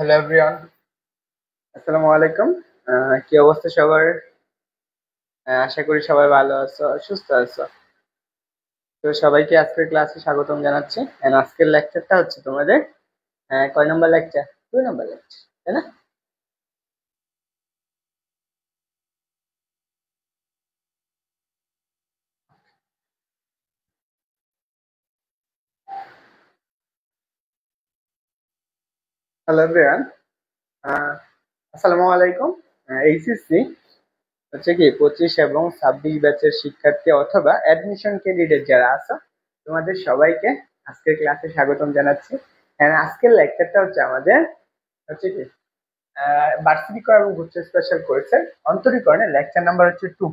Hello everyone, আসসালামু আলাইকুম। কি অবস্থা সবার? আশা করি সবাই ভালো আছো, সুস্থ আছো। তো সবাইকে আজকের ক্লাসে স্বাগতম জানাচ্ছি। আজকের লেকচারটা হচ্ছে তোমাদের কয় নম্বর লেকচার? 2 নম্বর লেকচার, তাই না? হ্যালো এভরিওয়ান, আসসালামু আলাইকুম। এইচএসসি হচ্ছে কি 25 এবং 26 ব্যাচের শিক্ষার্থী অথবা অ্যাডমিশন ক্যান্ডিডেট যারা আছো, তোমাদের সবাইকে আজকের ক্লাসে স্বাগতম জানাচ্ছি। আজকের লেকচারটা হচ্ছে আমাদের হচ্ছে কি ভার্সিটিকরণ এবং গুচ্ছ স্পেশাল কোর্সের অন্তরীকরণের লেকচার নাম্বার হচ্ছে 2।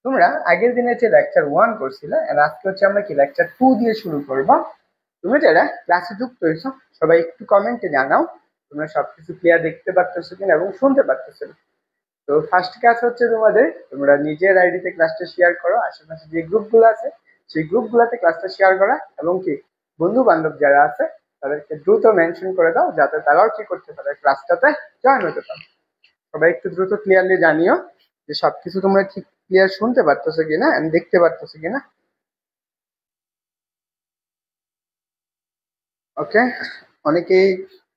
তোমরা আগের দিনে যে লেকচার 1 করছিলে, আর আজকে হচ্ছে আমরা কি লেকচার 2 দিয়ে শুরু করব। তুমি যারা ক্লাসে যুক্ত হয়েছো সবাই একটু কমেন্টে জানাও তোমরা সবকিছু ক্লিয়ার দেখতে পারতেছো কিনা এবং শুনতে পারতেছো না। তো ফার্স্ট কাজ হচ্ছে তোমাদের, তোমরা নিজের আইডিতে ক্লাসটা শেয়ার করো, আশেপাশে যে গ্রুপগুলো আছে সেই গ্রুপগুলোতে ক্লাসটা শেয়ার করা, এবং কি বন্ধু বান্ধব যারা আছে তাদেরকে দ্রুত মেনশন করে দাও যাতে তারাও কি করতে পারে, ক্লাসটাতে জয়েন হতে পারে। সবাই একটু দ্রুত ক্লিয়ারলি জানিও যে সবকিছু তোমরা ঠিক ক্লিয়ার শুনতে পারতেছো কিনা এন্ড দেখতে পারতেছো কিনা। ওকে, অনেকেই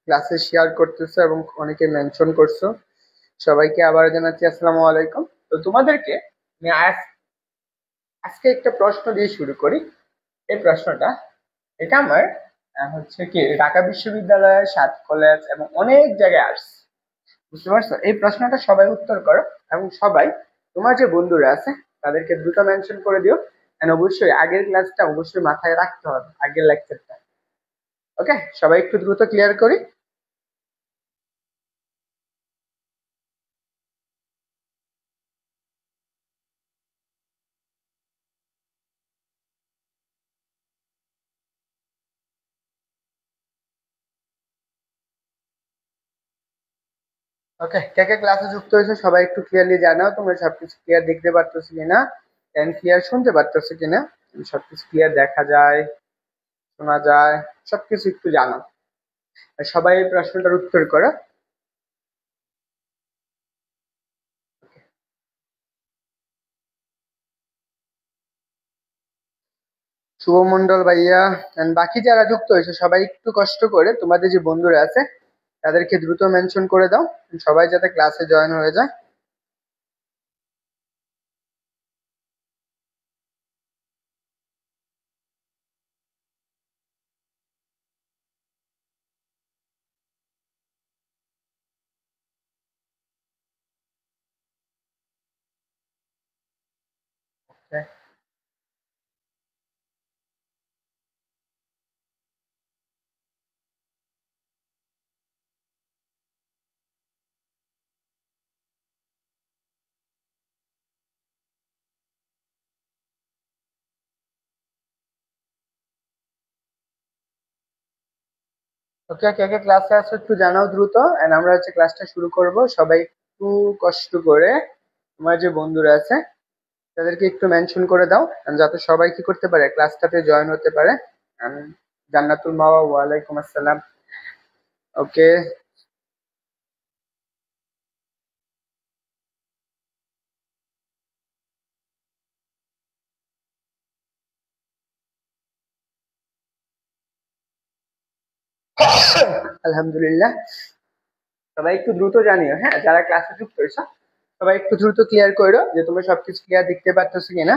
ক্লাসে শেয়ার করতেছো এবং অনেকে মেনশন করছো। সবাইকে আবার জানাচ্ছি আসসালামু আলাইকুম। তো তোমাদেরকে আমি আজকে একটা প্রশ্ন দিয়ে শুরু করি। এই প্রশ্নটা, এটা আমার হচ্ছে কি ঢাকা বিশ্ববিদ্যালয়, সাত কলেজ এবং অনেক জায়গায় আসছে, বুঝতে পারছো? এই প্রশ্নটা সবাই উত্তর করো, এবং সবাই তোমার যে বন্ধুরা আছে তাদেরকে দ্রুত মেনশন করে দিও। এন্ড অবশ্যই আগের ক্লাসটা অবশ্যই মাথায় রাখতে হবে, আগের লেকচারটা। ওকে, সবাই একটু দ্রুত ক্লিয়ার করি। ওকে, কে কে ক্লাসে যুক্ত হয়েছে সবাই একটু ক্লিয়ারলি জানাও তোমরা সবকিছু ক্লিয়ার দেখতে পারতেছো কিনা এন্ড ক্লিয়ার শুনতে পারতেছো কিনা। সবকিছু ক্লিয়ার দেখা যায়, শোনা যায়, সবকিছু একটু জানাও। আর সবাই এই প্রশ্নটার উত্তর করো। শুভমন্ডল ভাইয়া and বাকি যারা যুক্ত হয়েছে সবাই একটু কষ্ট করে তোমাদের যে বন্ধুরা আছে তাদেরকে দ্রুত মেনশন করে দাও, সবাই যাতে ক্লাসে জয়েন হয়ে যায়। ওকে, কে কে ক্লাসে আছো একটু জানাও দ্রুত, এন্ড আমরা হচ্ছে ক্লাসটা শুরু করব। সবাই একটু কষ্ট করে তোমার যে বন্ধুরা আছে তাদেরকে একটু মেনশন করে দাও and যাতে সবাই কি করতে পারে, ক্লাসটাতে জয়েন হতে পারে। And জান্নাতুল মাওয়া, ওয়ালাইকুম আসসালাম। ওকে, আলহামদুলিল্লাহ। সবাই একটু দ্রুত জানিও, হ্যাঁ, যারা ক্লাসে যুক্ত হয়েছে সবাই একটু দ্রুত ক্লিয়ার করো যে তোমরা সবকিছু ক্লিয়ার দেখতে পারতেছো কিনা।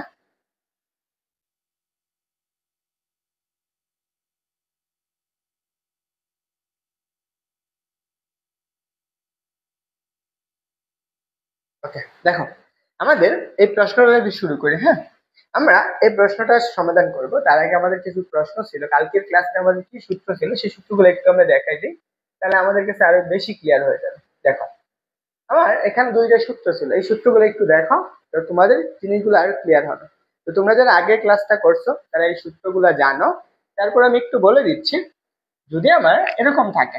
ওকে, দেখো, আমাদের এই প্রশ্নটা দিয়ে শুরু করি, হ্যাঁ। আমরা এই প্রশ্নটার সমাধান করব তার আগে আমাদের কিছু প্রশ্ন ছিল, কালকের ক্লাসে আমাদের কি সূত্র ছিল সেই সূত্রগুলো একটু আমরা দেখাই দিই, তাহলে আমাদের কাছে আরো বেশি ক্লিয়ার হয়ে যাবে। দেখো, আমার এখানে দুইটা সূত্র ছিল, এই সূত্রগুলো একটু দেখো, তো তোমাদের জিনিসগুলো আরো ক্লিয়ার হবে। তো তোমরা যারা আগে ক্লাসটা করছো তারা এই সূত্রগুলো জানো। তারপর আমি একটু বলে দিচ্ছি, যদি আমার এরকম থাকে,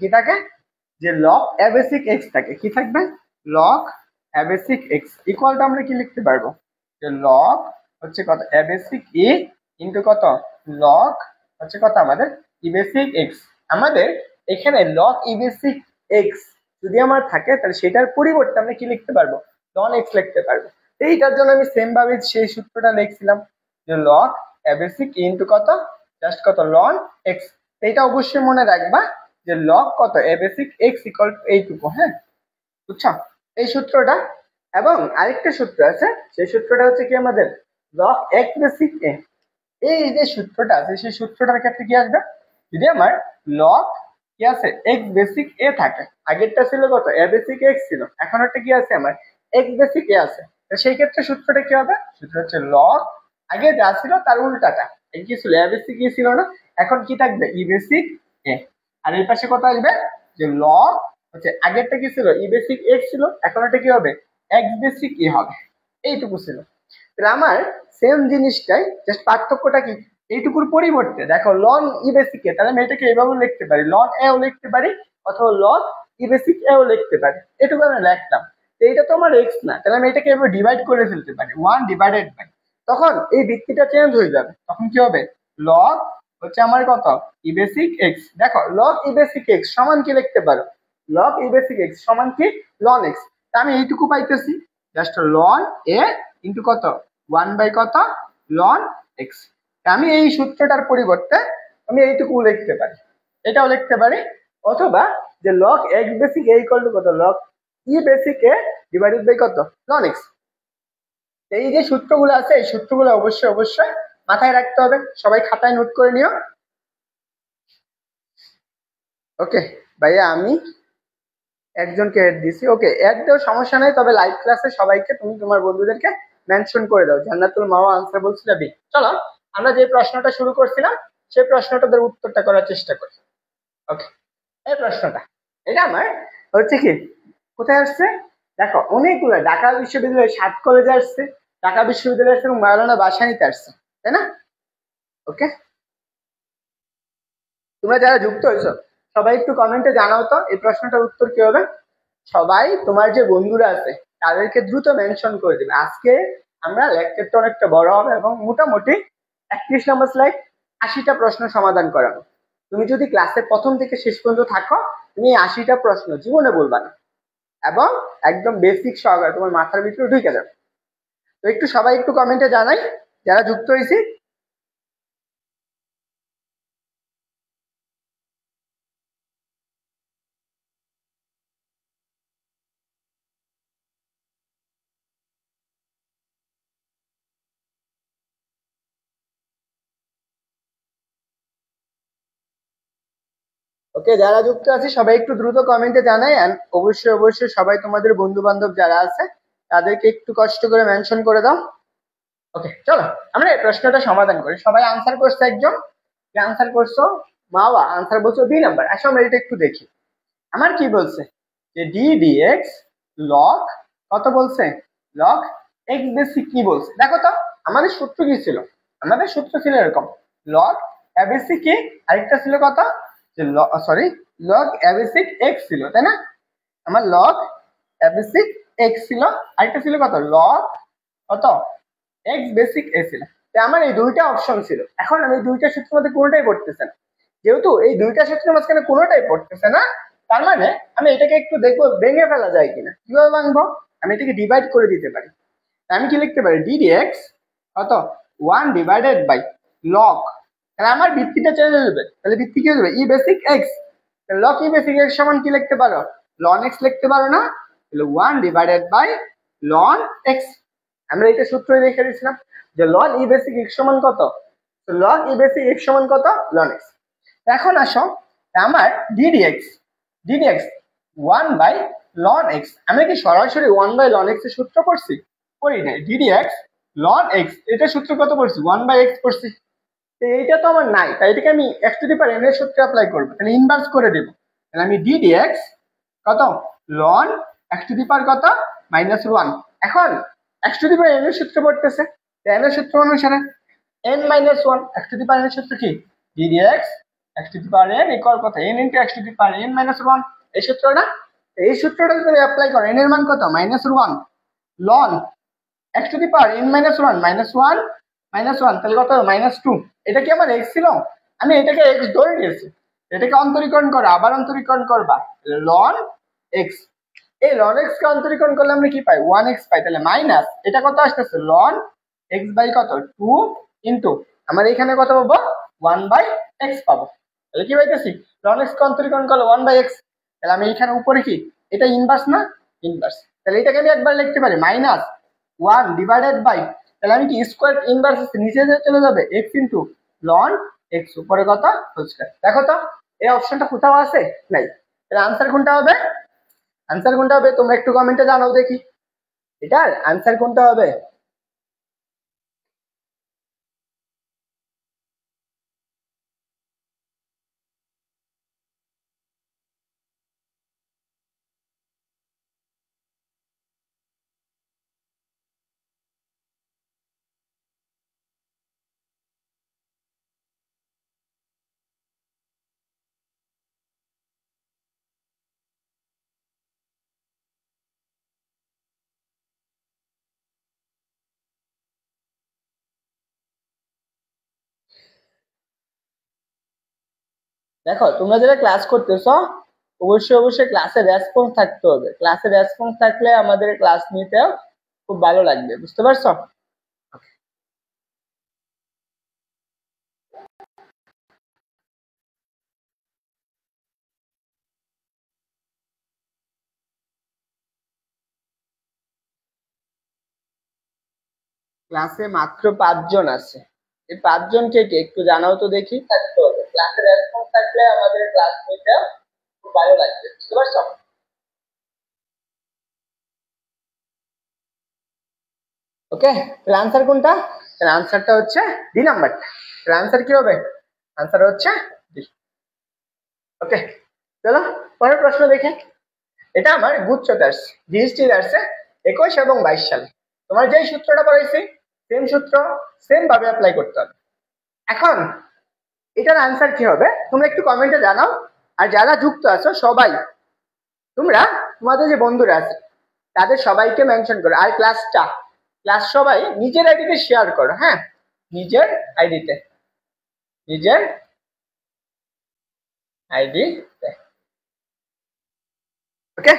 কি থাকে, যে লগ অ্যাবেসিক এক্স থাকে, কি থাকবে, লগ অ্যাবেসিক এক্স ইকুয়ালটা আমরা কি লিখতে পারবো, যে লগ হচ্ছে কত অ্যাবেসিক ই ইন্টু কত লগ হচ্ছে কত আমাদের ইবেসিক এক্স। আমাদের এখানে লগ ই বেসিক এক্স যদি আমার থাকে তাহলে সেটার পরিবর্তে আমরা কি লিখতে পারবো, লন এক্স লিখতে পারবো। এইটার জন্য আমি সেম ভাবে সেই সূত্রটা লিখছিলাম যে লগ এ বেসিক ইন্টু কত, জাস্ট কত, লন এক্স। এইটা অবশ্যই মনে রাখবা যে লগ কত এ বেসিক এক্স ইকুয়াল টু এইটুকু। হ্যাঁ, বুঝছো এই সূত্রটা। এবং আরেকটা সূত্র আছে, সেই সূত্রটা হচ্ছে কি আমাদের লগ এক্স বেসিক এ। এই যে সূত্রটা আছে সেই সূত্রটার ক্ষেত্রে কি আসবে, যদি আমার লগ কি আছে এক্স বেসিক এ থাকে, আগেরটা ছিল কত এ বেসিক এক্স ছিল, এখন একটা কি আছে আমার এক্স বেসিক এ আছে, তো সেই ক্ষেত্রে সূত্রটা কি হবে, সূত্র হচ্ছে লগ আগে যা ছিল তার উল্টাটা, কি ছিল এ বেসিক ই ছিল না, এখন কি থাকবে ই বেসিক এ। আর এর পাশে কত আসবে, যে লগ হচ্ছে আগেরটা কি ছিল ই বেসিক এক্স ছিল, এখন এটা কি হবে এক্স বেসিক ই হবে। এইটুকু ছিল। তাহলে আমার সেম জিনিসটাই, জাস্ট পার্থক্যটা কি, এইটুকুর পরিবর্তে দেখো লন ই বেসিক এ, তাহলে আমি এটাকে এভাবেও লিখতে পারি, লন এও লিখতে পারি অথবা লন ই বেসিক এও লিখতে পারি। এটুকু আমি লিখলাম। তো এইটা তো আমার এক্স না, তাহলে আমি এটাকে এভাবে ডিভাইড করে ফেলতে পারি, 1/, তখন এই ভিত্তিটা চেঞ্জ হয়ে যাবে, তখন কি হবে লগ হচ্ছে আমার কত ই বেসিক এক্স। দেখো লগ ই বেসিক এক্স সমান কি লিখতে পারো, লগ ই বেসিক এক্স সমান কি লন এক্স। তা আমি এইটুকু পাইতেছি, জাস্ট লন এ ইন্টু কত 1 বাই কত লন এক্স। আমি এই সূত্রটার পরিবর্তে আমি এইটুকু লিখতে পারি, এটাও লিখতে পারি, অথবা যে log x basic a equal to কত log e basic a divided by কত লন এক্স। এই যে সূত্রগুলো আছে এই সূত্রগুলো অবশ্যই অবশ্যই মাথায় রাখতে হবে, সবাই খাতায় নোট করে নিও। ওকে ভাইয়া, আমি একজনকে অ্যাড দিছি, ওকে অ্যাড দেওয়ার সমস্যা নেই, তবে লাইভ ক্লাসে সবাইকে তুমি তোমার বন্ধুদেরকে মেনশন করে দাও। জান্নাতুল মাওয়া আনসার বলছিল বি। চলো আমরা যে প্রশ্নটা শুরু করছিলাম সেই প্রশ্নটার উত্তরটা করার চেষ্টা করি। ওকে, এই প্রশ্নটা এটা আমার হচ্ছে কি কোথায় আসছে, দেখো অনেকগুলো ঢাকা বিশ্ববিদ্যালয়ের 7 কলেজে আসছে, ঢাকা বিশ্ববিদ্যালয় এবং মাওলানা ভাসানীতে আসছে, তাই না? ওকে, তোমরা যারা যুক্ত হয়েছো সবাই একটু কমেন্টে জানাও তো এই প্রশ্নটার উত্তর কি হবে। সবাই তোমার যে বন্ধুরা আছে তাদেরকে দ্রুত মেনশন করে দিবে। আজকে আমরা লেকচারটা অনেকটা বড় হবে এবং মোটামুটি 31 নম্বর স্লাইড 80টা প্রশ্ন সমাধান করাবো। তুমি যদি ক্লাসে প্রথম থেকে শেষ পর্যন্ত থাকো তুমি 80টা প্রশ্ন জীবনে বলবা না এবং একদম বেসিক সহকারে তোমার মাথার ভিতরে ঢুকে যাবে। তো একটু সবাই একটু কমেন্টে জানাই যারা যুক্ত হয়েছি। ওকে, যারা যুক্ত আছে সবাই একটু দ্রুত কমেন্টে জানাই, এন্ড অবশ্যই অবশ্যই সবাই তোমাদের বন্ধু বান্ধব যারা আছে তাদেরকে একটু কষ্ট করে মেনশন করে দাও। ওকে, চলো আমরা এই প্রশ্নটা সমাধান করি। সবাই আনসার করছে, একজন আনসার করছো মাওয়া আনসার বলছো 2 নাম্বার। আসো আমরা এটা একটু দেখি আমার কি বলছে, যে ডি ডিএক্স লগ কত বলছে, লগ এক্স বেসিক কি বলছে। দেখো তো আমাদের সূত্র কি ছিল, আমাদের সূত্র ছিল এরকম লগ এ বেসিক কি, আরেকটা ছিল কত, যে sorry log a basic x ছিল, তাই না? আমার লগ এ বেসিক এক্স ছিল, আরেকটা ছিল কত লগ কত এক্স বেসিক এ ছিল। আমার এই দুইটা অপশন ছিল, এখন আমি দুইটা সূত্রের মধ্যে কোনোটাই পড়তেছে না, যেহেতু এই দুইটা সূত্রের মাঝখানে কোনোটাই পড়তেছে না, তার মানে আমি এটাকে একটু দেখবো ভেঙে ফেলা যায় কিনা। কিভাবে ভাঙবো, আমি এটাকে ডিভাইড করে দিতে পারি। আমি কি লিখতে পারি ডি ডিএক্স কত 1/, লগ, তাহলে আমার ভিত্তিটা চেঞ্জ হয়ে যাবে, তাহলে ভিত্তি কি হয়ে যাবে ই basic x, log e basic x সমান কি লিখতে পারো লন এক্স লিখতে পারো না, তাহলে 1/, লন এক্স। আমরা এটা সূত্রই দেখে দিয়েছিলাম যে লন ই বেসিক এক্স সমান কত, লন ই বেসিক এক্স সমান কত লন এক্স। এখন আসো আমার ডিডিএক্স, ডিডিএক্স 1/, এক্স, আমরা কি সরাসরি 1/, এক্স এর সূত্র করছি, করি নাই। ডিডিএক্স লন এক্স এটা সূত্র কত পড়ছি 1/x পড়ছি, তো এইটা তো আমার নাই, তাই এটাকে আমি x to the power n এর সূত্রে অ্যাপ্লাই করবো, তাহলে ইনভার্স করে দেবো। তাহলে আমি ডিডিএক্স কত লন x টু দি পাওয়ার কত -1, এখন x to the power n এর সূত্র পড়তেছে, n এর সূত্র অনুসারে n-1 x to the power n এর সূত্র কি ddx x to the power n equal কত n into x to the power n-1, এই সূত্রটা, এই সূত্রটা যদি অ্যাপ্লাই করো n এর মান কত -1 লন x to the power n-1 -1 তাহলে কত -2, এটা কি আমার x ছিল, আমি এটাকে x ধরে নিয়েছি, এটাকে অন্তরীকরণ করো, আবার অন্তরীকরণ করবা, লন এক্স। এই লন এক্স কে অন্তরীকরণ করলে আমরা কি পাই? 1x পাই। তাহলে মাইনাস এটা কত আসতেছে? লন এক্স বাই কত? 2 ইন্টু আমার এখানে কত পাবো? 1/x পাবো। তাহলে কি পাইতেছি? লন এক্স কে অন্তরীকরণ করলে 1/x। তাহলে আমি এখানে উপরে কি, এটা ইনভার্স না? ইনভার্স। তাহলে এটাকে আমি একবার লিখতে পারি মাইনাস 1 ডিভাইডেড বাই, তাহলে আমি কি স্কোয়ার ইনভার্স নিচে চলে যাবে, x ইন্টু লন এক্স উপরে কত হোল স্কয়ার। দেখো তো এই অপশনটা কোথাও আছে? নাই। তাহলে আনসার কোনটা হবে? আনসার কোনটা হবে তোমরা একটু কমেন্টে জানাও দেখি, এটার আনসার কোনটা হবে? দেখো তোমরা যারা ক্লাস করতেছ অবশ্যই অবশ্যই ক্লাসে রেসপন্স থাকতে হবে। ক্লাসে রেসপন্স থাকলে আমাদের ক্লাস নিতেও খুব ভালো লাগবে, বুঝতে পারছো? ক্লাসে মাত্র 5 জন আছে। এই 5 জন কে কে একটু জানাও তো দেখি। থাকতে হবে, ক্লাসে রেসপন্স থাকলে আমাদের ক্লাস নিতেও খুব ভালো লাগবে, বুঝতে পারছো? ওকে, তাহলে আনসার কোনটা? তাহলে আনসারটা হচ্ছে ডি নাম্বারটা। তাহলে আনসার কি হবে? আনসার হচ্ছে ডি। ওকে, চলো পরের প্রশ্ন দেখে। এটা আমার গুচ্ছতে আসছে, জিএসটি আসছে 21 এবং 22 সালে। তোমার যেই সূত্রটা পড়াইছি সেম সূত্র সেম ভাবে অ্যাপ্লাই করতে হবে। এখন এটার আনসার কি হবে তোমরা একটু কমেন্টে জানাও। আর যারা যুক্ত আছো সবাই তোমরা তোমাদের যে বন্ধুরা আছে তাদের সবাইকে মেনশন করো। আর ক্লাস সবাই নিজের আইডিতে শেয়ার করো। হ্যাঁ, নিজের আইডিতে, নিজের আইডিতে। ওকে,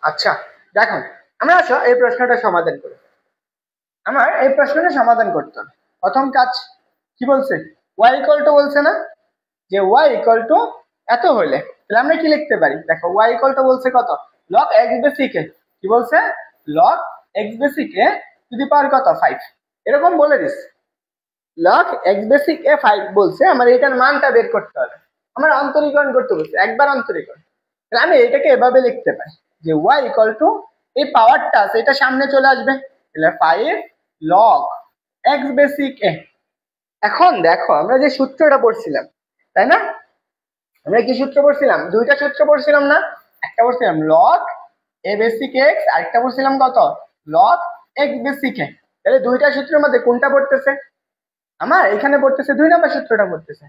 আচ্ছা দেখো আমরা আসো এই প্রশ্নটা সমাধান করি। আমার এই প্রশ্নটা সমাধান করতে হবে। প্রথম কাজ কি বলছে? ওয়াই ইকুয়াল টু বলছে না, যে ওয়াই ইকুয়াল টু এত হইলে তাহলে আমরা কি লিখতে পারি? দেখো ওয়াই ইকুয়াল টু বলছে কত? Log x basic a. কি বলছে? Log x basic a to the power কত? 5 এরকম বলে দিস। লগ এক্স বেসিক এ 5 বলছে, আমার এটার মানটা বের করতে হবে, আমার অন্তরীকরণ করতে বলছে, একবার অন্তরীকরণ। তাহলে আমি এটাকে এভাবে লিখতে পারি যে ওয়াই ইকুয়াল টু এই পাওয়ারটা আছে এটা সামনে চলে আসবে, তাহলে 5 লগ এক্স বেসিক এ এখন দেখো আমরা যে সূত্রটা পড়ছিলাম, তাই না? আমরা কি সূত্র পড়ছিলাম? দুইটা সূত্র পড়ছিলাম না? একটা পড়ছিলাম লগ এ বেসিক এক্স, আরেকটা পড়ছিলাম কত? লগ এক্স বেসিক এ। তাহলে দুইটা সূত্রের মধ্যে কোনটা পড়তেছে? আমার এখানে পড়তেছে 2 নম্বর সূত্রটা পড়তেছে।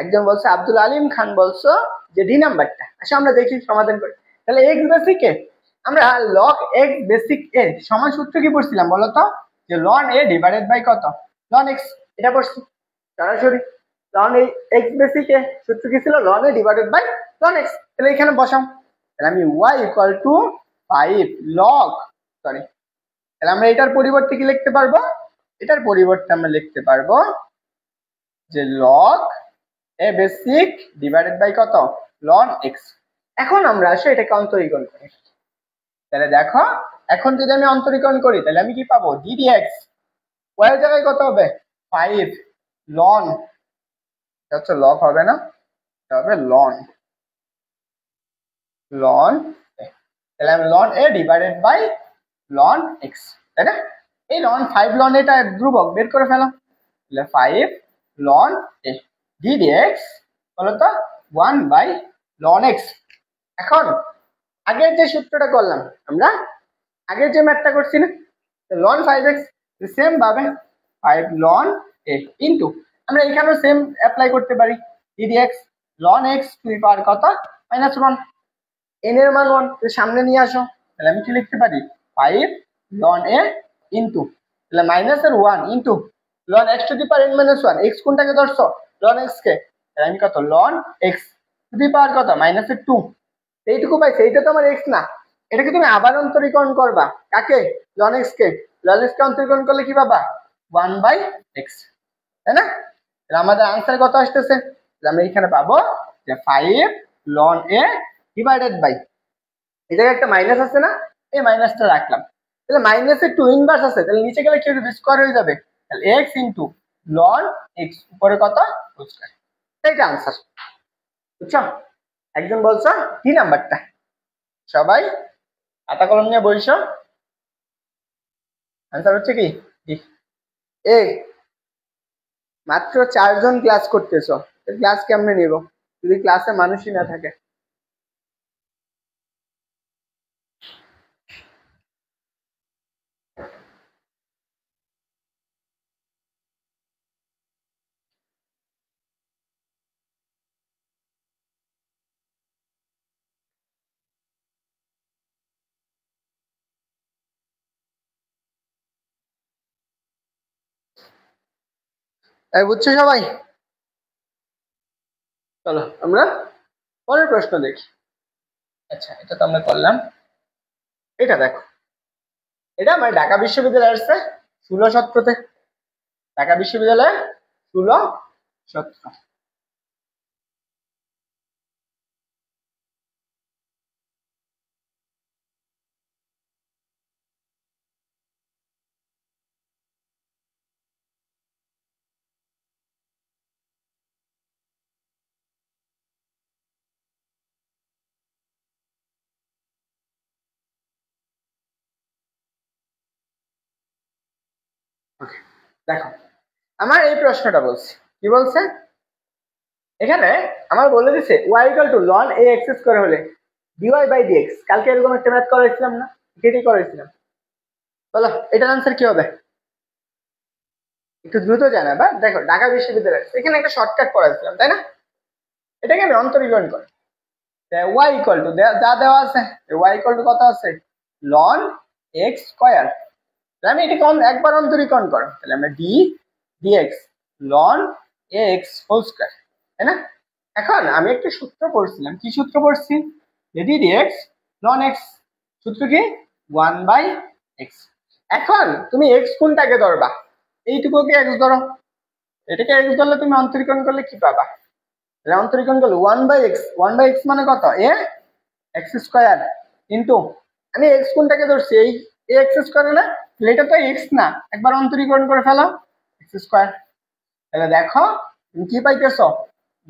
একজন বলছে আব্দুল আলিম খান বলছো যে ডি নাম্বারটা। আচ্ছা আমরা দেখি সমাধান করি। তাহলে এক্স বেসিক এ আমরা লগ এক্স বেসিক এ সমান সূত্র কি পড়ছিলাম বলতো? যে লন এ ডিভাইডেড বাই কত? Loan x. এটা পড়ছি সরাসরি। লন এক্স বেসিক এ সূত্র কি ছিল? লন এ ডিভাইডেড বাই লন এক্স। তাহলে এখানে বসাম। তাহলে আমি y equal to 5 log, sorry, তাহলে আমরা এটার পরিবর্তে কি লিখতে পারবো? এটার পরিবর্তে আমরা লিখতে পারবো যে log a basic divided by কত? Loan x. এখন আমরা আসো এটাকে অন্তরীকরণ করি। তাহলে দেখো এখন যদি আমি অন্তরীকরণ করি তাহলে আমি কি পাবো? ডিডিএক্স ওয়াই এর জায়গায় কত হবে? 5 লন, এটা হচ্ছে লগ হবে না, এটা হবে লন, লন তাহলে আমি লন এ ডিভাইডেড বাই লন এক্স, তাই না? এই লন 5 লন এটা ধ্রুবক, বের করে ফেলো। তাহলে 5 লন এ ডিডিএক্স হলো তো 1 বাই লন এক্স। এখন আগের যে সূত্রটা করলাম আমরা, আগের যে ম্যাথটা করছি না, লন 5x সেম ভাবে 5 লন এ ইনটু আমরা এখানেও সেম অ্যাপ্লাই করতে পারি d d x ln x to the power কত? -1। n এর মান 1 সামনে নিয়ে আসো। তাহলে আমি কি লিখতে পারি? 5 লন এ ইনটু, তাহলে মাইনাসের 1 ইনটু লন x to the power n-1। x কোনটাকে ধরছো? লন x কে। তাহলে আমি কত? লন x টু দি পাওয়ার কত? -2। এইটুকু পাইছে, এইটা তো আমার x না। এটাকে তুমি আবার অন্তরীকরণ করবা। কাকে? লন x কে। লন x কে অন্তরীকরণ করলে কি পাবা? 1 বাই x, তাই না? তাহলে আমাদের আনসার কত আসতেছে? আমরা এখানে পাবো যে 5 লন এ ডিভাইডেড বাই, এই জায়গায় একটা মাইনাস আছে না, এই মাইনাসটা রাখলাম। তাহলে মাইনাসের 2 ইনভার্স আছে, তাহলে নিচে গেলে কি হবে? স্কয়ার হয়ে যাবে। তাহলে x ইনটু লন x উপরে কত? Whole square. এইটা আনসার, বুঝছো? একজন বলছো কি নাম্বারটা? সবাই খাতা কলম নিয়ে বলছো। আনসার হচ্ছে কি? এ মাত্র 4 জন ক্লাস করতেছো, ক্লাস কেমনে নিব যদি ক্লাসে মানুষই না থাকে? তাই বুঝছো সবাই? চলো আমরা পরের প্রশ্ন দেখি। আচ্ছা এটা তো আমরা করলাম। এটা দেখো, এটা আমার ঢাকা বিশ্ববিদ্যালয় আসছে 16-17-তে। ঢাকা বিশ্ববিদ্যালয়ে 16-17। ওকে দেখো, আমার এই প্রশ্নটা বলছি কি বলছে এখানে, আমার বলে দিছে y equal two ln a x square হলে dy বাই dx। কালকে এরকম একটা ম্যাথ করেছিলাম না? কেটে করেছিলাম। বলো এটার आंसर কি হবে? একটু দ্রুত জানাবা। দেখো ঢাকা বিশ্ববিদ্যালয় এখানে একটা শর্টকাট করেছিলাম, তাই না? এটাকে আমি অন্তরীকরণ করি। y ইকুয়াল টু যা দেওয়া আছে, y ইকুয়াল টু কত আছে? ln x square. তাহলে আমি এটাকে একবার অন্তরীকরণ করো, তাহলে আমরা d dx ln x whole square, তাই না? এখন আমি একটা সূত্র পড়ছিলাম, কি সূত্র পড়ছি? d dx ln x, সূত্র কি? 1 বাই x। এখন তুমি x কোনটাকে ধরবা? এইটুকুকে x ধরো। এটাকে x ধরলে তুমি অন্তরীকরণ করলে কি পাবা? তাহলে অন্তরীকরণ করলে 1 বাই x, 1 বাই x মানে কত? a x স্কয়ার ইনটু, আমি x কোনটাকে ধরছি? এই a x স্কয়ার না, তাহলে এটা তো x না, একবার অন্তরীকরণ করে ফেলো x স্কয়ার। তাহলে দেখো তুমি কি পাইতেছো?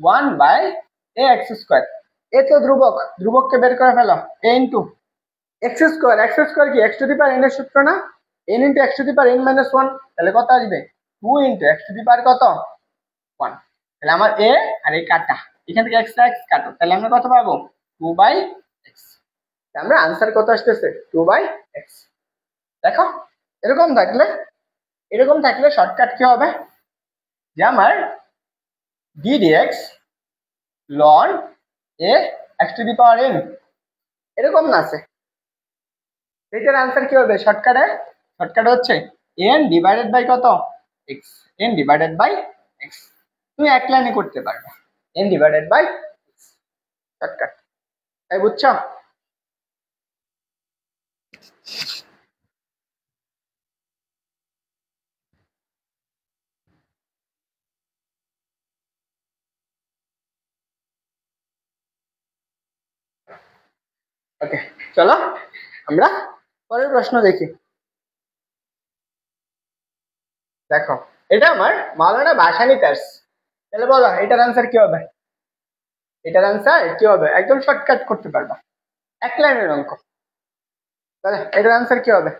1 বাই a x স্কয়ার। এ তো ধ্রুবক, ধ্রুবককে বের করে ফেলো, a into x square. x square কি? x to the power n এর সূত্র না? n into x to the power n-1। তাহলে কত আসবে? 2 into x to the power কত? 1। তাহলে আমার এ আর এই কাটা, এখান থেকে এক্স এক্স কাটো, তাহলে আমরা কত পাবো 2/x। আমরা আনসার কত আসতেছে 2/x। দেখো এরকম থাকলে শর্টকাট কি হবে, যে আমার d dx ln a x to the power n, এরকম না আছে, এটার আনসার কি হবে শর্টকাট হচ্ছে n ডিভাইডেড বাই কত x, n divided by x। তুমি এক লাইনে করতে পারবে n divided by x, shortcut. তাই বুঝছো? ওকে, চলো আমরা পরের প্রশ্ন দেখি। দেখো এটা আমার মাওলানা ভাসানী তার্স, তাহলে বলো এটার আনসার কি হবে? এটার আনসার কি হবে? একদম শর্টকাট করতে পারবা, এক লাইনের অঙ্ক। তাহলে এটার আনসার কি হবে?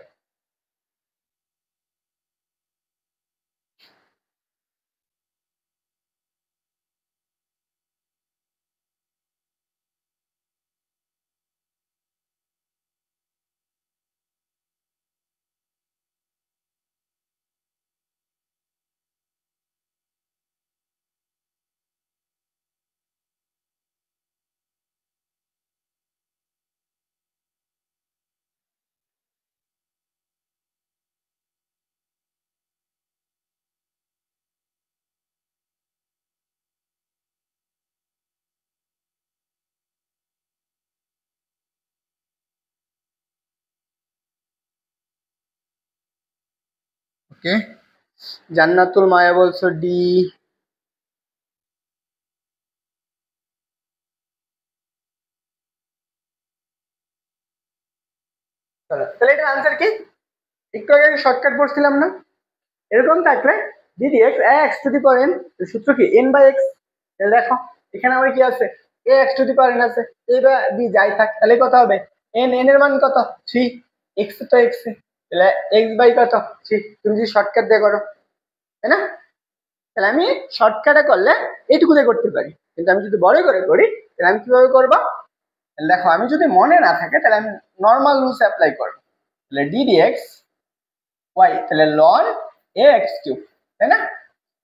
ওকে, জান্নাতুল মায়া বলছো ডি। তাহলে এটার আনসার কি? একটু আগে শর্টকাট পড়ছিলাম না, এরকম থাকলে দিদি x x to the power N, সূত্র কি এন বাই এক্স। তাহলে দেখো এখানে আমার কি আছে, a x to the power n আছে, এ বা বি যাই থাক, তাহলে কত হবে এন, এন এর মান কত 3, এক্স তো এক্স, তাহলে এক্স বাই কত 3। তুমি যদি শর্টকাট দিয়ে করো, তাই না? তাহলে আমি শর্টকাটে করলে এইটুকুতে করতে পারি, কিন্তু আমি যদি বড় করে করি তাহলে আমি কিভাবে করবো? দেখো আমি যদি মনে না থাকে তাহলে আমি নর্মাল রুলস অ্যাপ্লাই করবো। তাহলে ডি ডি এক্স ওয়াই, তাহলে লন এ এক্স কিউব, তাই না?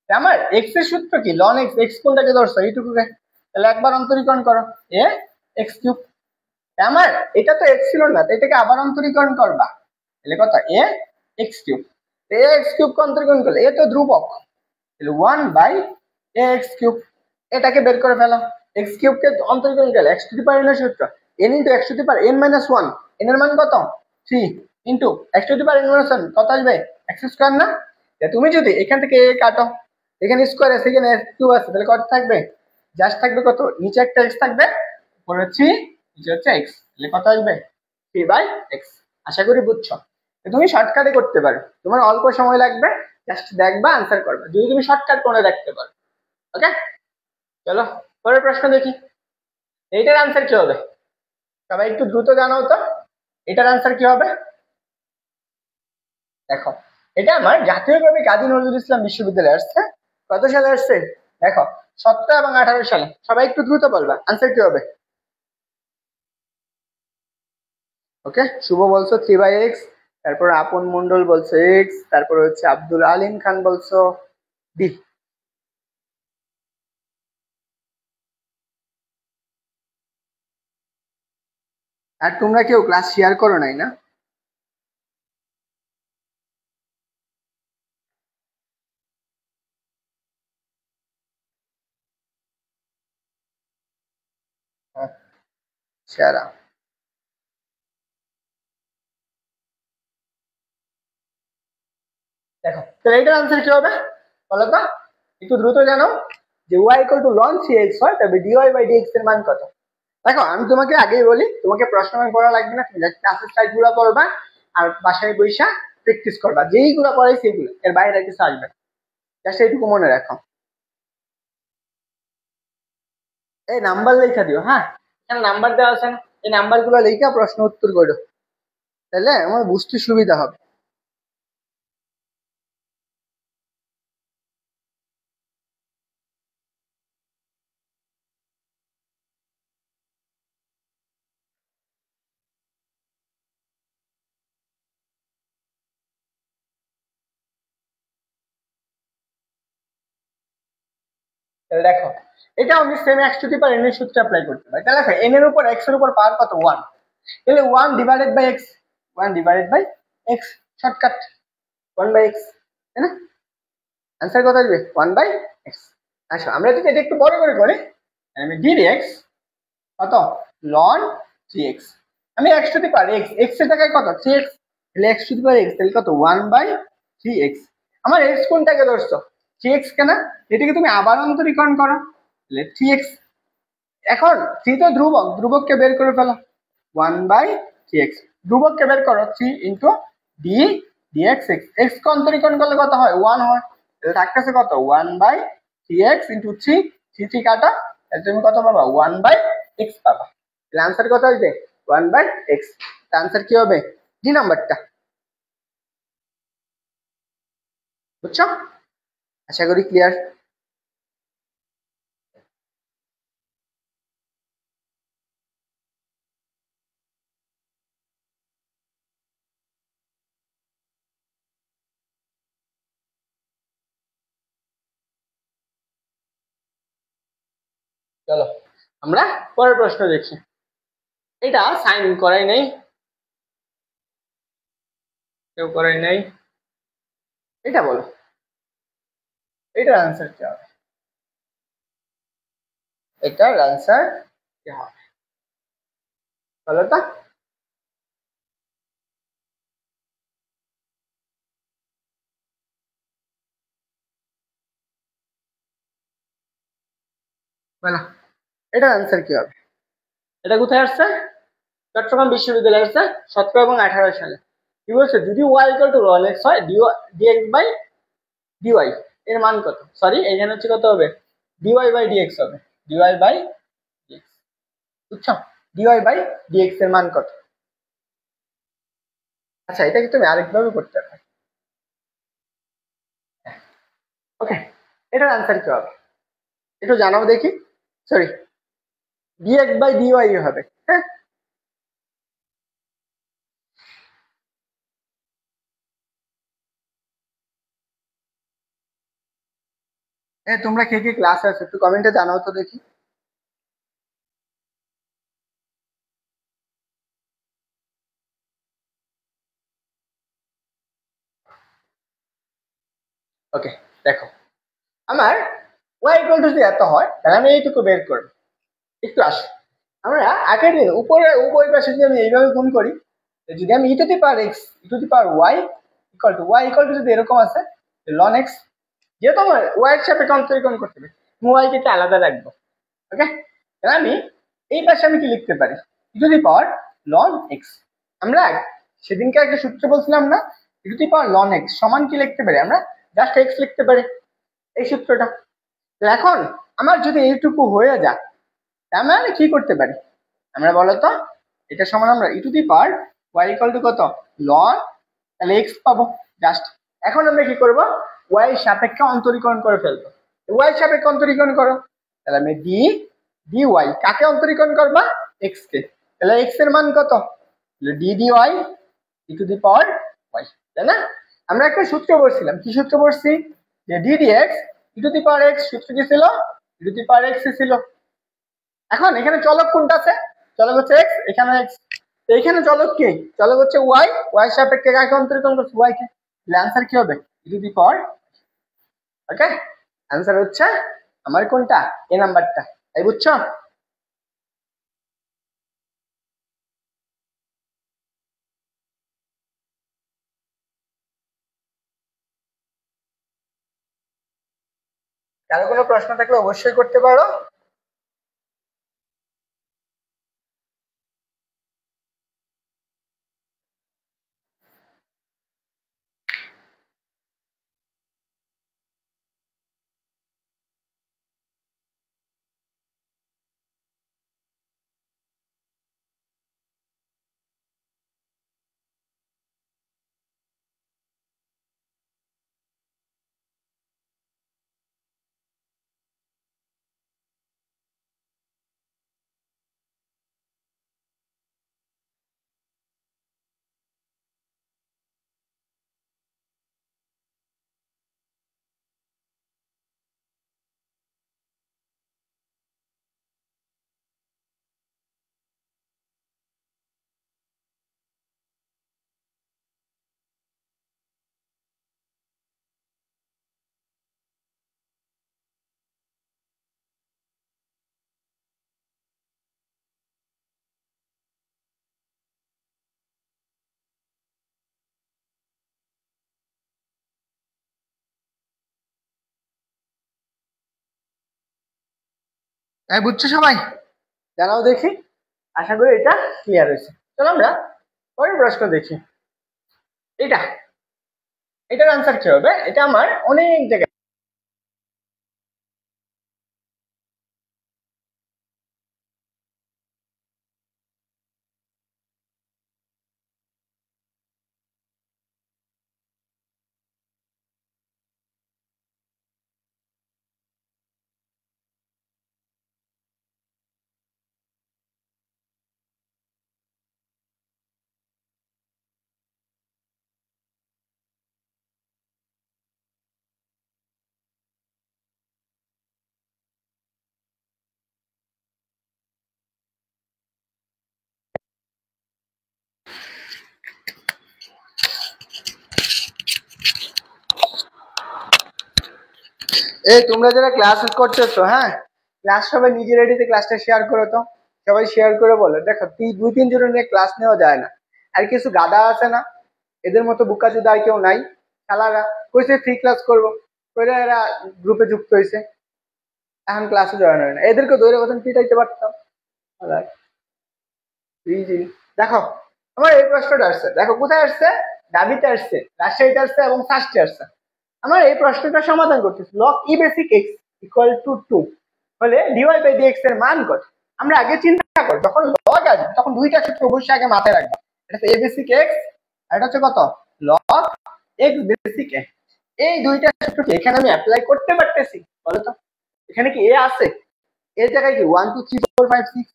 আমার এক্স এর সূত্র কি লন এক্স, এক্স কোনটাকে ধরছো এইটুকুকে, তাহলে একবার অন্তরীকরণ করো এ এক্স কিউব। আমার এটা তো এক্স ছিল না, এটাকে আবার অন্তরীকরণ করবা, তাহলে কত এ এক্স কিউব। এ এক্স কিউব কে অন্তরীকরণ করলে এ তো ধ্রুবক, তাহলে 1/a x কিউব। এটাকে বের করে ফেলো, এক্স কিউব কে অন্তরীকরণ করলে এক্স টু দি পাওয়ার এর সূত্র n into x to the power n minus 1, n এর মান কত 3 into x to the power n minus 1 কত আসবে x স্কয়ার না? তুমি যদি এখান থেকে a কাটো, এখানে স্কয়ার আছে, এখানে কিউব আছে, তাহলে কত থাকবে? জাস্ট থাকবে কত, নিচে একটা x থাকবে, উপরে 3, নিচে হচ্ছে x, তাহলে কত আসবে 3/x। আশা করি বুঝছো। তুমি শর্টকাটে করতে পারো, তোমার অল্প সময় লাগবে, জাস্ট দেখবা আনসার করবা, যদি তুমি শর্টকাট করে রাখতে পারো। ওকে, চলো পরের প্রশ্ন দেখি। এইটার আনসার কি হবে? সবাই একটু দ্রুত জানাও তো, এটার আনসার কি হবে? দেখো এটা আমার জাতীয় কবি কাজী নজরুল ইসলাম বিশ্ববিদ্যালয়ে আসছে, কত সালে আসছে দেখো 17 এবং 18 সালে। সবাই একটু দ্রুত বলবা আনসার কি হবে। ওকে, শুভ বলছো 3/x, তারপর আপন মন্ডল বলছো এক্স, তারপর হচ্ছে আব্দুল আলিম খান বলছো ডি। আর তোমরা কেউ ক্লাস শেয়ার করো নাই না? শেয়ার। দেখো তাহলে এটার আনসার কি হবে বলো তো, একটু দ্রুত জানো। যে y equal to loan 3x হয়, তবে dy বাই dx এর মান কত? দেখো আমি তোমাকে আগেই বলি, তোমাকে প্রশ্ন ব্যাংক পড়া লাগবে না, তুমি জাস্ট ক্লাসের সাইড গুলো পড়বা আর বাসায় বইসা প্র্যাকটিস করবা, যেইগুলো পড়াই সেইগুলো, এর বাইরে কিছু আসবে না, জাস্ট এইটুকু মনে রাখো। এই নাম্বার লেখা দিও, হ্যাঁ এখানে নাম্বার দেওয়া আছে না, এই নাম্বার গুলো লেখা প্রশ্ন উত্তর করো, তাহলে আমার বুঝতে সুবিধা হবে। তাহলে দেখো এটা আমি same x to the power n এর সূত্রে অ্যাপ্লাই করতে পারি। তাহলে দেখো n এর উপর x এর উপর পাওয়ার কত 1, তাহলে 1 divided by x, 1 divided by x, shortcut 1 by x, তাই না? आंसर কত আসবে 1 বাই x। আচ্ছা আমরা যদি এটা একটু বড় করে করি, আমি d dx কত ln 3x, আমি x to the power x, x এর জায়গায় কত 3x, তাহলে x to the power x তাহলে কত 1 বাই 3x। আমার x কোনটাকে ধরছো 3x কেন, এটাকে তুমি আবার অন্তরীকরণ করো তাহলে 3x। এখন 3 তো ধ্রুবক, ধ্রুবককে বের করে ফেলো 1 বাই 3x, ধ্রুবককে বের করো 3 into d dx x, x কে অন্তরীকরণ করলে কত হয় 1 হয়, তাহলে থাকতেছে কত 1 বাই 3x ইনটু 3, 3 কাটা, তাহলে তুমি কত পাবা 1 বাই x পাবা। তাহলে आंसर কত হবে 1 বাই x। তাহলে आंसर কি হবে ডি নাম্বারটা, বুঝছো? আশা করি ক্লিয়ার। চলো আমরা পরের প্রশ্ন দেখি। এটা সাইন করাই নাই, কেউ করাই নাই, এটা বলো এটার आंसर কি হবে, এটার आंसर কি হবে বলো তো? বলো এটার आंसर কি হবে? এটা কোথায় আসছে? চট্টগ্রাম বিশ্ববিদ্যালয়ে আসছে 17 এবং 18 সালে। কি বলছে যদি y equal two ln x হয় dx বাই dy এর মান কত, সরি এখানে হচ্ছে কত হবে dy বাই dx হবে, dy বাই dx, বুঝছো? dy বাই dx এর মান কত? আচ্ছা এটা কি তুমি আরেকভাবে করতে পারো, ওকে এটার आंसर কি হবে একটু জানাও দেখি, সরি dx বাই dy হবে, হ্যাঁ তোমরা কে কে ক্লাসে আছো একটু কমেন্টে জানাও তো দেখি। ওকে দেখো আমার y ইকুয়াল টু যদি এত হয় তাহলে আমি এইটুকু বের করব, একটু আসো আমরা আগের দিন উপরে উভয় পাশে যদি আমি এইভাবে গুণ করি, যদি আমি e to the power x e to the power y equal to যদি এরকম আছে লন এক্স, যেহেতু আমার ওয়াই এর সাপেক্ষে অন্তরীকরণ করতে হবে ওয়াই কে আলাদা রাখবো, ওকে? তাহলে আমি এই পাশে আমি কি লিখতে পারি e to the power ln x. আমরা সেদিনকে একটা সূত্র বলছিলাম না e to the power ln x সমান কি লিখতে পারি আমরা জাস্ট এক্স লিখতে পারি, এই সূত্রটা। এখন আমার যদি এইটুকু হয়ে যায় তার মানে কি করতে পারি আমরা বলো তো, এটা সমান আমরা e to the power y equal to কত লন, তাহলে এক্স পাবো জাস্ট। এখন আমরা কি করব ওয়াই সাপেক্ষে অন্তরীকরণ করে ফেলবো, ওয়াই সাপেক্ষে অন্তরীকরণ করো, তাহলে আমি ডি ডি ওয়াই কাকে অন্তরীকরণ করবা এক্স কে, তাহলে এক্স এর মান কত d d y e to the power y, তাই না? আমরা একটা সূত্র বলছিলাম, কি সূত্র বলছি যে D D x e to the power x, সূত্র কি ছিল ই টু দি পাওয়ার এক্স ছিল। এখন এখানে চলক কোনটা আছে, চলক হচ্ছে এক্স, এখানে এক্স, তো এখানে চলক কি চলক হচ্ছে ওয়াই, ওয়াই সাপেক্ষে কাকে অন্তরীকরণ করছে ওয়াই কে, তাহলে आंसर কি হবে ই to the power, okay? Answer হচ্ছে আমার কোনটা এ নাম্বারটা, তাই বুঝছো? কারো কোনো প্রশ্ন থাকলে অবশ্যই করতে পারো। তাই বুঝছো সবাই? জানাও দেখি। আশা করি এটা ক্লিয়ার হয়েছে। চলো আমরা পরের প্রশ্ন দেখি। এটা এটার আনসার কি হবে? এটা আমার অনেক জায়গায়। এই তোমরা যারা ক্লাস করতেছো, হ্যাঁ, ক্লাস সবাই নিজের আইডিতে ক্লাসটা শেয়ার করো তো। সবাই শেয়ার করে বলো। দেখো দুই তিনজনের নিয়ে ক্লাস নেওয়া যায় না। আর কিছু গাদা আছে না, এদের মতো বুকাচুদা আর কেউ নাই। শালারা কইছে ফ্রি ক্লাস করবো, কইরা এরা গ্রুপে যুক্ত হয়েছে, এখন ক্লাসে জয়েন হয় না। এদেরকে ধরে বলতেন পিটাইতে পারতাম। ইজি। দেখো আমার এই প্রশ্নটা আসছে, দেখো কোথায় আসছে, দাবিতে আসছে, রাজশাহীতে আসছে এবং ফার্স্টে আসছে। আমার এই প্রশ্নটা সমাধান করতেছি। Log e basic x equal two 2 হলে ডিওয়াই বাই ডিএক্স এর মান কত? আমরা আগে চিন্তা করি, যখন লগ আসবে তখন দুইটা সূত্র অবশ্যই আগে মাথায় রাখবো। এটা হচ্ছে এ বেসিক এক্স, আর এটা হচ্ছে কত, লগ এক্স বেসিক এক্স। এই দুইটা সূত্রকে এখানে আমি অ্যাপ্লাই করতে পারতেছি? বলো তো, এখানে কি এ আছে? এর জায়গায় কি 1 2 3 4 5 6,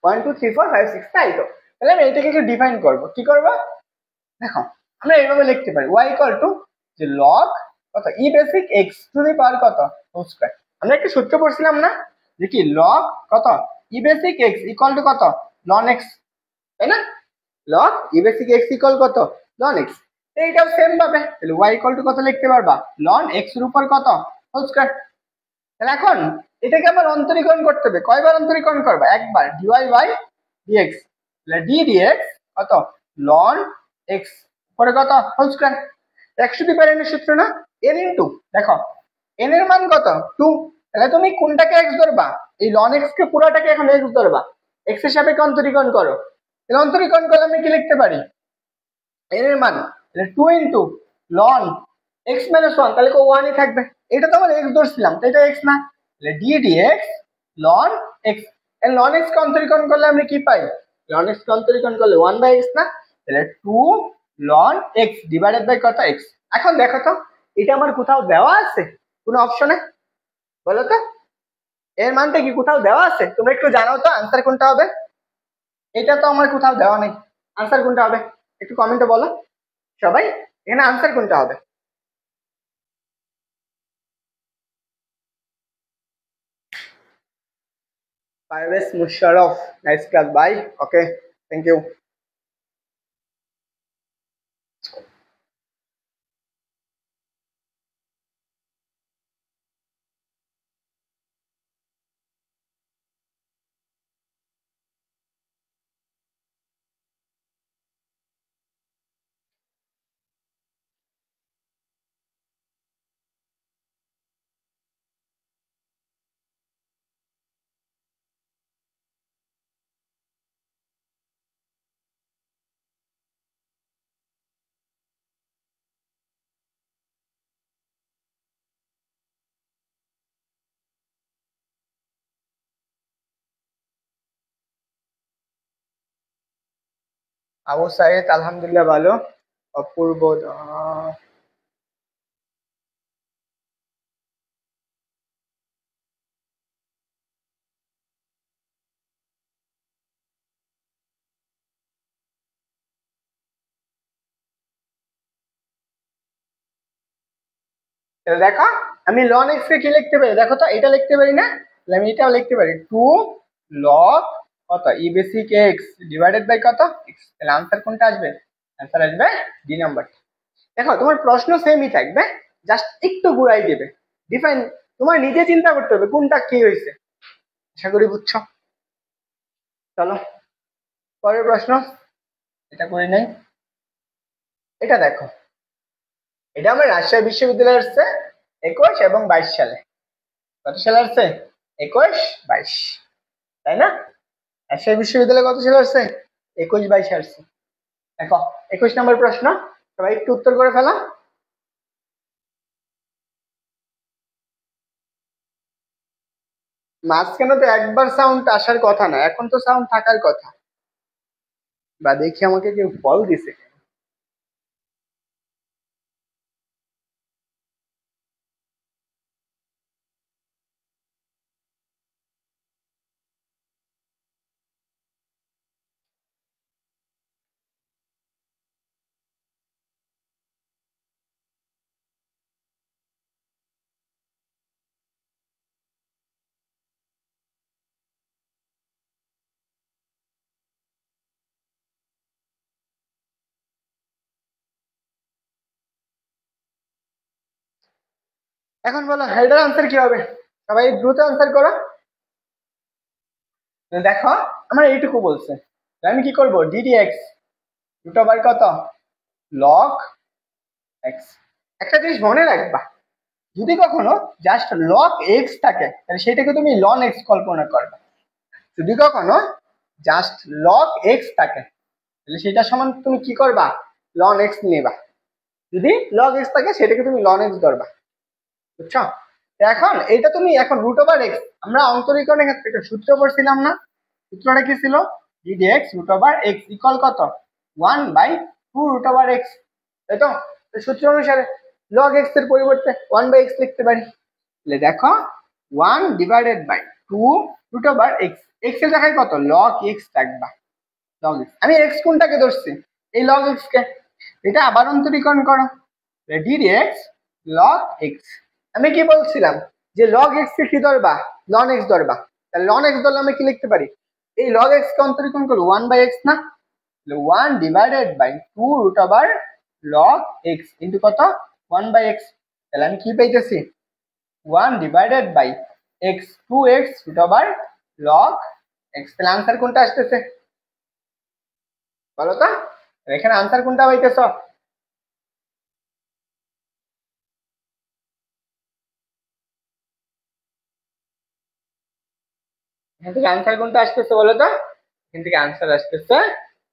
1 2 3 4 5 6, তাই তো? তাহলে আমি এটাকে একটু ডিফাইন করবো। কি করবো? দেখো আমরা এইভাবে লিখতে পারি, y ইকুয়াল টু যে লগ কত ই basic x to the power কত হোল স্কয়ার। আমরা একটা সূত্র পড়ছিলাম না, যে কি লগ কত ই বেসিক এক্স ইকুয়াল টু কত লন এক্স, তাই না? Log e basic x equal কত লন এক্স। এইটাও সেম ভাবে তাহলে y ইকুয়াল টু কত লিখতে পারবা, লন এক্স এর উপর কত হোল স্কয়ার। তাহলে এখন এটাকে আবার অন্তরীকরণ করতে হবে। কয়বার অন্তরীকরণ করবা? একবার, ডিওয়াই বাই ডিএক্স। তাহলে ডি ডিএক্স কত লন এক্স পরে কত হোল স্কয়ার। একশো দি পাওয়ার এর সূত্র না, এন ইনটু, দেখো এন এর মান কত 2। তাহলে তুমি কোনটাকে এক্স ধরবা? এই লন এক্স কে পুরাটাকে এখন এক্স ধরবা, এক্স এর সাপেক্ষে অন্তরীকরণ করো। তাহলে অন্তরীকরণ করলে আমি কি লিখতে পারি? এন এর মান 2 ইনটু লন এক্স মাইনাস 1, তাহলে 1 ই থাকবে। এটা তো আমরা এক্স ধরছিলাম, তো এটা এক্স না, তাহলে ডি ডিএক্স লন এক্স। এর লন এক্স কে অন্তরীকরণ করলে আমরা কি পাই? লন এক্স কে অন্তরীকরণ করলে 1 বাই এক্স না, তাহলে 2 লন এক্স ডিভাইডেড বাই কত এক্স। এখন দেখো তো এটা আমার কোথাও দেওয়া আছে কোনো অপশনে? বলো তো এর মানটা কি কোথাও দেওয়া আছে? তোমরা একটু জানাও তো আনসার কোনটা হবে। এটা তো আমার কোথাও দেওয়া নেই, আনসার কোনটা হবে একটু কমেন্টে বলো সবাই, এখানে আনসার কোনটা হবে? পারভেজ মুশারফ, নাইস ক্লাস ভাই, ওকে, থ্যাংক ইউ। আবু সাইদ আলহামদুলিল্লাহ ভালো। অপূর্ব দেখো আমি লন এক্স কে কি লিখতে পারি? দেখো তো এটা লিখতে পারি না, তাহলে আমি এটাও লিখতে পারি 2 লগ কত ই বেসিক এক্স ডিভাইডেড বাই কত এক্স। তাহলে আনসার কোনটা আসবে? আনসার আসবে ডি নাম্বার। দেখো তোমার প্রশ্ন সেমই থাকবে, জাস্ট একটু ঘুরাই দেবে। ডিফাইন তোমার নিজে চিন্তা করতে হবে কোনটা কি হয়েছে। আশা করি বুঝছো। চলো পরের প্রশ্ন, এটা করে নাই। এটা দেখো, এটা আমার রাজশাহী বিশ্ববিদ্যালয়ে আসছে 21 এবং 22 সালে। কত সালে আসছে? 21, 22, তাই না? রাজশাহী বিশ্ববিদ্যালয়ে কত সালে আসছে? 21, 22 আসছে। দেখো, 21 নম্বর প্রশ্ন, সবাই একটু উত্তর করে ফেলা। মাঝখানে তো একবার সাউন্ড আসার কথা না, এখন তো সাউন্ড থাকার কথা। বা দেখি আমাকে কেউ ফল দিছে। এখন বলো এটার আনসার কি হবে? সবাই দ্রুত আনসার করো। দেখো, আমার এইটুকু বলছে, আমি কি করব? ডিডি এক্স রুট ওভার কত? Log x. একটা জিনিস মনে রাখবা, যদি কখনো জাস্ট লগ এক্স থাকে তাহলে সেটাকে তুমি লন এক্স কল্পনা করবে। যদি কখনো জাস্ট লগ এক্স থাকে তাহলে সেটা সমান তুমি কি করবা? লন এক্স নেবা। যদি লগ এক্স থাকে সেটাকে তুমি লন এক্স ধরবা। বুঝছো? এখন এটা তুমি এখন রুট ওভার এক্স, আমরা অন্তরীকরণের ক্ষেত্রে একটা সূত্র পড়ছিলাম না? সূত্রটা কি ছিল? Dd x root over x equal কত? 1/2 রুট ওভার এক্স, তাই তো? সূত্র অনুসারে লগ এক্স এর পরিবর্তে 1/x লিখতে পারি। তাহলে দেখো 1/2 রুট ওভার এক্স, এক্স এর জায়গায় কত? লগ এক্স রাখবা। লগ এক্স, আমি এক্স কোনটাকে ধরছি? এই লগ এক্স কে। এটা আবার অন্তরীকরণ করো, ডিডি এক্স লগ এক্স। আমি কি বলছিলাম? যে লগ এক্স কে কি ধরবা? লন এক্স ধরবা। তাহলে লন এক্স ধরলে আমি কি লিখতে পারি? এই লগ এক্স কে অন্তরীকরণ করবো 1/x না? 1/2 root over log x into কত? 1/x। তাহলে আমি কি পাইতেছি? 1/x 2x root over log x. তাহলে আনসার কোনটা আসতেছে বলো তো? এখানে আনসার কোনটা পাইতেছ? এখান থেকে আনসার কোনটা আসতেছে বলো তো? এখান থেকে আনসার আসতেছে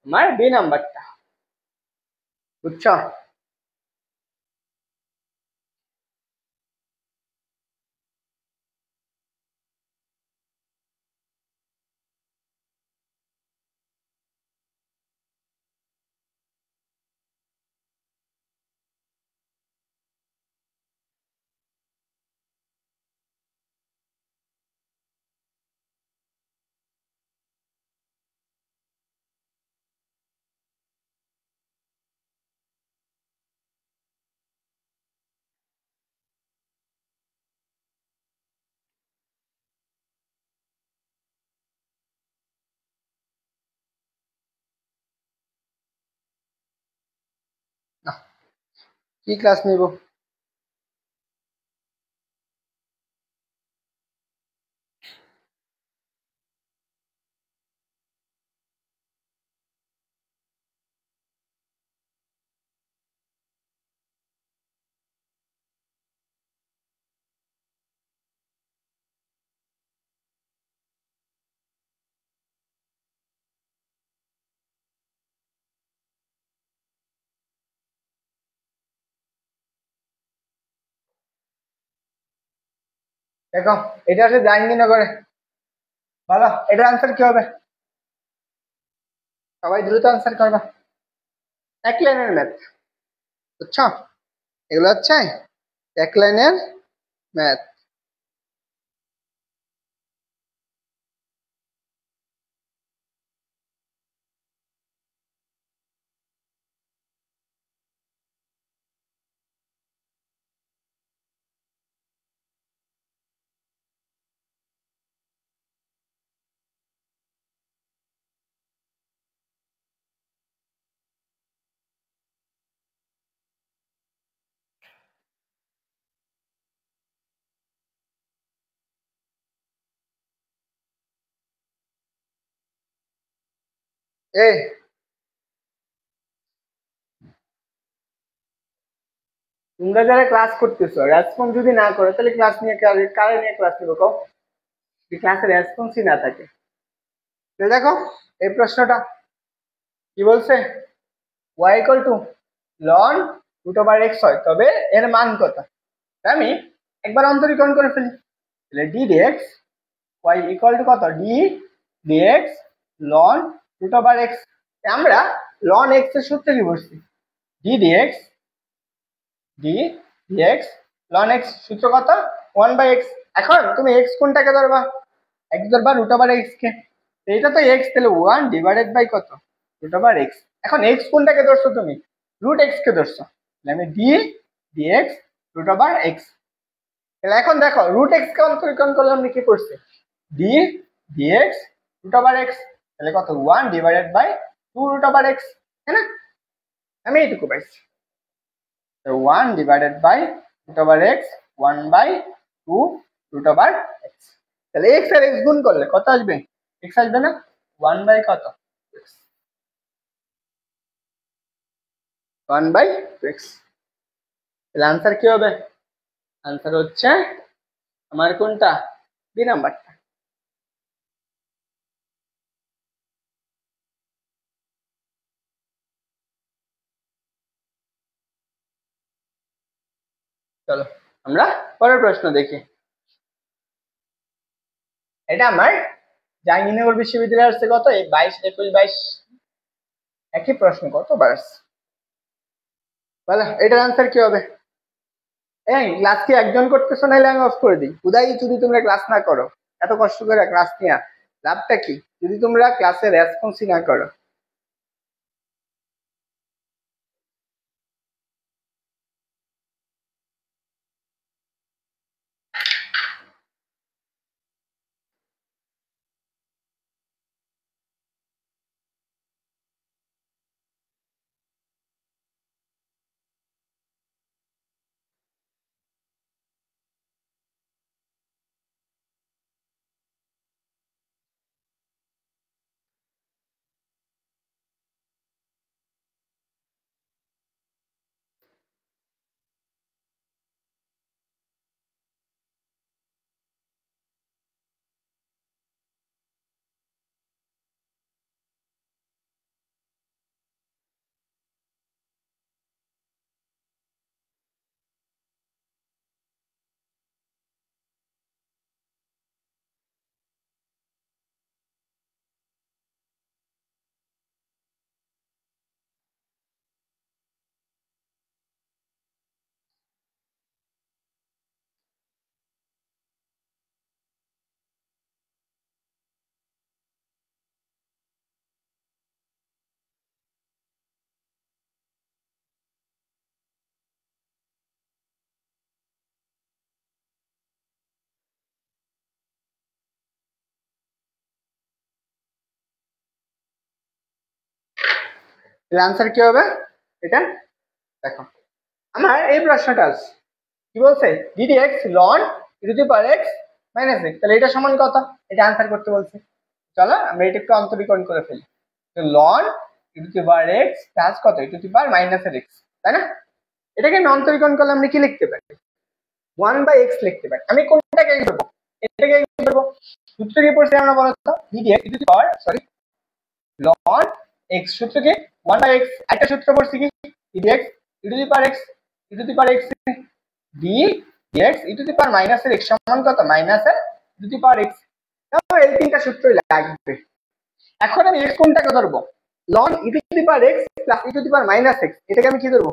আমার বি নাম্বারটা। বুঝছো? না, কি ক্লাস নিব? দেখো, এটা আছে জাহাঙ্গীরনগরে। বলো এটার আনসার কি হবে? সবাই দ্রুত আনসার করবা। এক লাইনের ম্যাথ। বুঝছো? এগুলো হচ্ছে এক লাইনের ম্যাথ। এই তোমরা যারা ক্লাস করতেছো রেসপন্স যদি না করো তাহলে ক্লাস নিয়ে কারে নিয়ে ক্লাস নিবো কও? যদি ক্লাসে রেসপন্সই না থাকে। তাহলে দেখো এই প্রশ্নটা কি বলছে, y ইকুয়াল টু লন রুট ওভার এক্স হয় তবে এর মান কত? আমি একবার অন্তরীকরণ করে ফেলি, তাহলে d d x y equal to কত, ডি ডিএক্স লন রুট ওভার এক্স। আমরা লন এক্স এর সূত্র কি বলছি, ডি ডিএক্স লন এক্স সূত্র কত, 1/x। এখন তুমি এক্স কোনটাকে ধরবা, এক্স ধরবা রুট ওভার এক্স কে, এইটা তো এক্স, তাহলে 1 ডিভাইডেড বাই কত, রুট ওভার এক্স। এখন এক্স কোনটাকে ধরছো তুমি, রুট এক্স কে ধরছো, তাহলে আমি d dx root over x. তাহলে এখন দেখো রুট এক্স কে অন্তরীকরণ করলে আমি কি করছি, d dx root over x, তাহলে কত 1 divided by 2 root over x, তাই না? আমি এইটুকু পাইছি। 1 divided by root over x 1/2 root over x. তাহলে এক্স আর এক্স গুণ করলে কত আসবে, এক্স আসবে না, 1 বাই কত, 1/2x। তাহলে আনসার কি হবে, আনসার হচ্ছে আমার কোনটা, বি নাম্বারটা। চলো আমরা পরের প্রশ্ন দেখি। এটা আমার জাহাঙ্গীরনগর বিশ্ববিদ্যালয়ের আসছে কত, এই 22 21 22 একই প্রশ্ন কতবার আসছে বলো, এটার আনসার কি হবে? এই ক্লাস কি একজন করতেছো, নাহলে আমি অফ করে দিই। উদয় যদি তোমরা ক্লাস না করো, এত কষ্ট করে ক্লাস নিয়ে লাভটা কি যদি তোমরা ক্লাসে রেসপন্সই না করো। তাহলে আনসার কি হবে এটা, দেখো আমার এই প্রশ্নটা আছে কি বলছে, ডিডিএক্স লন e to the power x minus x, তাহলে এটা সমান কত, এটা আনসার করতে বলছে। চলো আমরা এটা একটু অন্তরীকরণ করে ফেলি, তো লন e to the power x plus কত, e to the power minus এর এক্স, তাই না? এটাকে আমি অন্তরীকরণ করলে আমরা কি লিখতে পারি, 1/x লিখতে পারি। আমি কোনটাকে এক্স ধরবো, এটাকে এক্স ধরবো। সূত্র কি পড়ছি আমরা বলো তো, ddx e to the power sorry লন এক্স, সূত্র কি 1/x। একটা সূত্র পড়ছি কি, ddx e to the power x, e to the power x d dx e to the power minus এর এক্স সমান কত, মাইনাস এর ই টু দি পাওয়ার এক্স। তাহলে এই তিনটা সূত্রই লাগবে। এখন আমি এক্স কোনটাকে ধরবো, লন e to the power x plus e to the power minus x, এটাকে আমি কি ধরবো,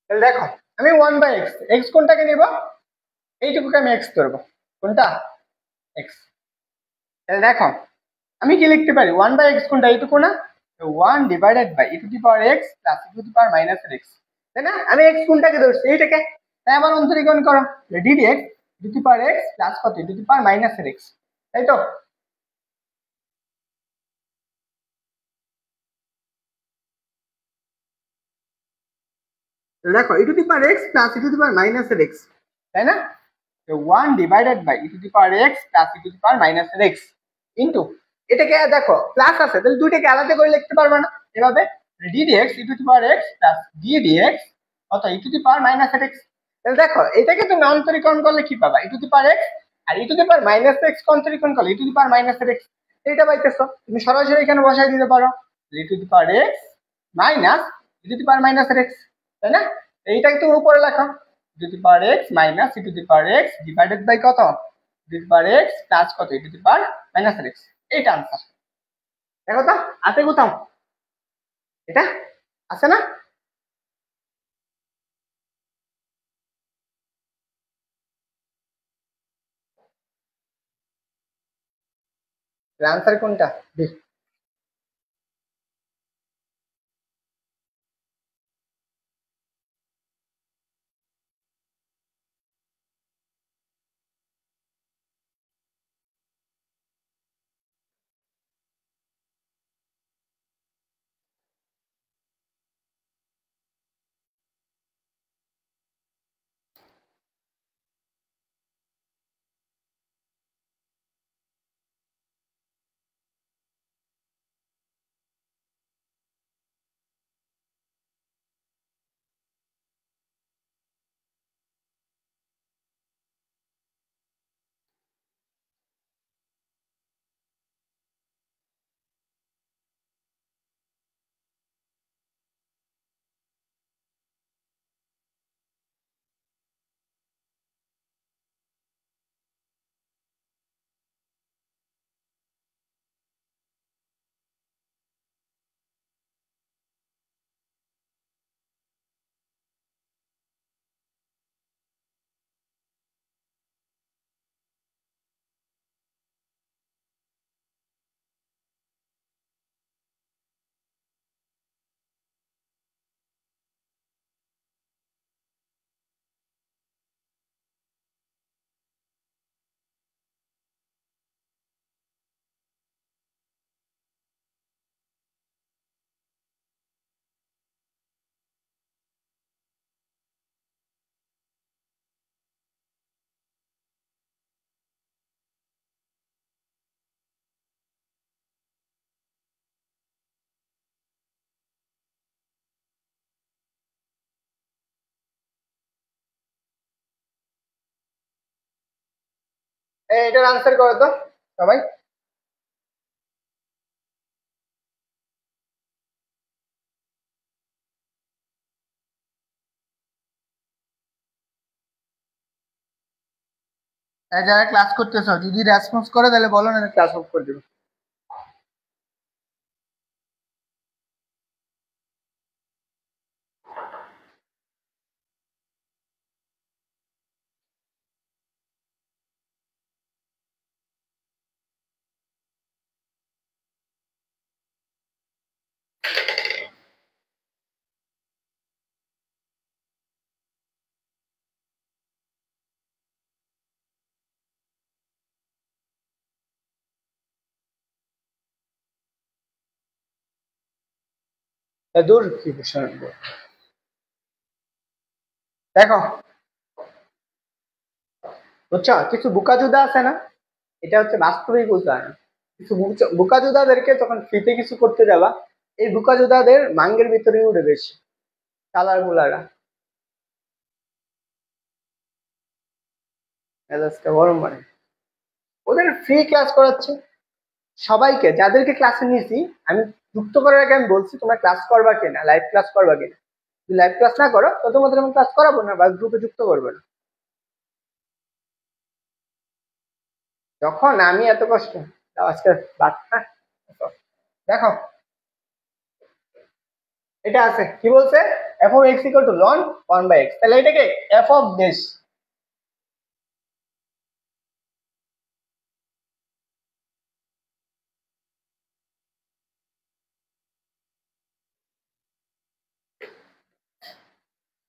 তাহলে দেখো আমি 1/x, এক্স কোনটাকে নিব, এইটুকুকে আমি এক্স ধরবো, কোনটা এক্স। তাহলে দেখো আমি কি লিখতে পারি, 1/x কোনটা, এইটুকু না, 1/e⁻x প্লাস e⁻−x, তাই না? আমি এক্স কোনটাকে ধরছি, এইটাকে। তাই আবার অন্তরীকরণ করো, ddx e⁻x প্লাস কত e⁻−x, তাই তো? দেখো e⁻x প্লাস e⁻−x, তাই না? 1/e⁻x প্লাস e⁻−x ইন্টু, এটাকে দেখো প্লাস আছে, তাহলে দুইটাকে আলাদা করে লিখতে পারবে না, এভাবে ddx e⁻x প্লাস ddx কত e⁻−x। তাহলে দেখো এটাকে তুমি অন্তরীকরণ করলে কি পাবা, e⁻x, আর e⁻−x অন্তরীকরণ করলে e⁻−x, এটা পাইতেছো, তুমি সরাসরি এখানে বসাই দিতে পারো e⁻x মাইনাস e⁻−x, তাই না? এইটাকে তুমি উপরে লেখো e⁻x minus e⁻x divided by কত e⁻x প্লাস কত e⁻−x, এইটা আনসার। দেখো তো আছে কোথাও, এটা আছে না? আনসার কোনটা? বি। এটার আনসার করো তো সবাই। যারা ক্লাস করতেছো যদি রেসপন্স করে তাহলে বলো, না ক্লাস অফ করে দেবো। দূর কি প্রশ্ন, দেখো বুঝছো, কিছু বোকাচোদা আছে না, এটা হচ্ছে বাস্তবিক উদাহরণ। কিছু বোকাচোদাদেরকে যখন ফ্রিতে কিছু করতে যাবা, এই বোকাচোদাদের মাঙ্গের ভিতরে উঠে বেশি, কালার গুলারা মেজাজটা গরম মানে, ওদের ফ্রি ক্লাস করাচ্ছে সবাইকে, যাদেরকে ক্লাসে নিয়েছি আমি যুক্ত করার আগে আমি বলছি তোমরা ক্লাস করবা কিনা, লাইভ ক্লাস করবা কিনা, যদি লাইভ ক্লাস না করো তো তোমাদের আমি ক্লাস করাবো না বা গ্রুপে যুক্ত করবো না। যখন আমি এত কষ্ট, দাও আজকে বাদ, হ্যাঁ? দেখো এটা আছে কি বলছে, f of x equal to লন 1/x, তাহলে এটাকে এফ অফ দেশ।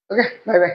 Okay, bye by.